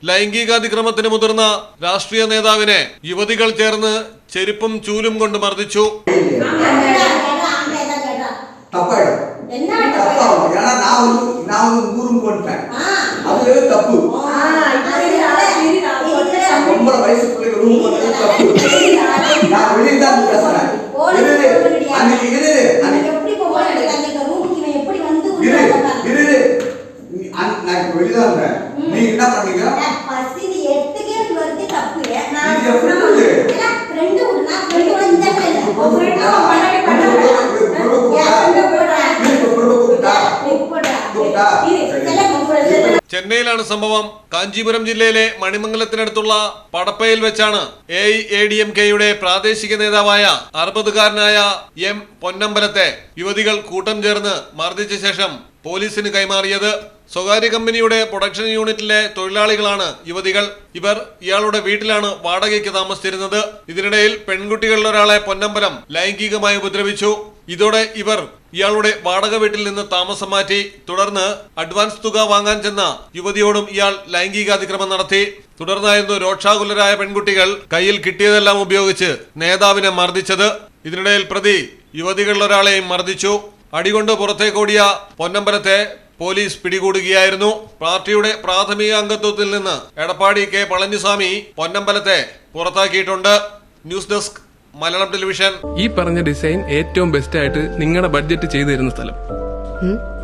ലൈംഗികാതിക്രമത്തിന് മുതിർന്ന രാഷ്ട്രീയ നേതാവിനെ യുവതികൾ ചേർന്ന് ചെരുപ്പും ചൂലും കൊണ്ട് മർദ്ദിച്ചു. நீ என்ன பண்ணீங்க? பசிதி 8 கேம் வர்த்தி தப்பு. நான் ஃப்ரெண்ட் உடனா ஃப்ரெண்ட் இந்த டைம் ചെന്നൈയിലാണ് സംഭവം. കാഞ്ചീപുരം ജില്ലയിലെ മണിമംഗലത്തിനടുത്തുള്ള പടപ്പയിൽ വെച്ചാണ് AIADMKയുടെ പ്രാദേശിക നേതാവായ 60കാരനായ M പൊന്നമ്പലത്തെ യുവതികൾ കൂട്ടം ചേർന്ന് മർദ്ദിച്ച ശേഷം പോലീസിന് കൈമാറിയത്. സ്വകാര്യ കമ്പനിയുടെ പ്രൊഡക്ഷൻ യൂണിറ്റിലെ തൊഴിലാളികളാണ് യുവതികൾ. ഇവർ ഇയാളുടെ വീട്ടിലാണ് വാടകയ്ക്ക് താമസിച്ചിരുന്നത്. ഇതിനിടയിൽ പെൺകുട്ടികളിൽ ഒരാളെ പൊന്നമ്പലം ലൈംഗികമായി ഉപദ്രവിച്ചു. ഇതോടെ ഇവർ ഇയാളുടെ വാടക വീട്ടിൽ നിന്ന് താമസം മാറ്റി. തുടർന്ന് അഡ്വാൻസ് തുക വാങ്ങാൻ ചെന്ന യുവതിയോടും ഇയാൾ ലൈംഗികാതിക്രമം നടത്തി. തുടർന്നായിരുന്നു രോക്ഷാകുലരായ പെൺകുട്ടികൾ കയ്യിൽ കിട്ടിയതെല്ലാം ഉപയോഗിച്ച് നേതാവിനെ മർദ്ദിച്ചത്. ഇതിനിടയിൽ പ്രതി യുവതികളിൽ ഒരാളെയും മർദ്ദിച്ചു. അടികൊണ്ട് പുറത്തേക്കോടിയ പൊന്നമ്പലത്തെ പോലീസ് പിടികൂടുകയായിരുന്നു. പാർട്ടിയുടെ പ്രാഥമിക അംഗത്വത്തിൽ നിന്ന് എടപ്പാടി K പളനിസ്വാമി പൊന്നമ്പലത്തെ പുറത്താക്കിയിട്ടുണ്ട്. News desk Malayalam television. ഈ പറഞ്ഞ ഡിസൈൻ ഏറ്റവും ബെസ്റ്റ് ആയിട്ട് നിങ്ങളുടെ ബഡ്ജറ്റ് ചെയ്തു തരുന്ന സ്ഥലം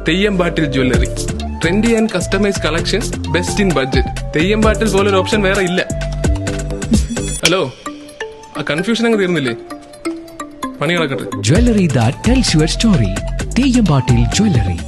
Theyyampattil jewellery. Trendy and customise collection, best in budget. Theyyampattil പോലൊരു ഓപ്ഷൻ വേറെ ഇല്ല. ഹലോ, ആ കൺഫ്യൂഷൻ അങ്ങ് തീർന്നില്ലേ? പണി കിടക്കട്ടെ. Jewelry that tells your story. തെയ്യമ്പാട്ടിൽ jewellery.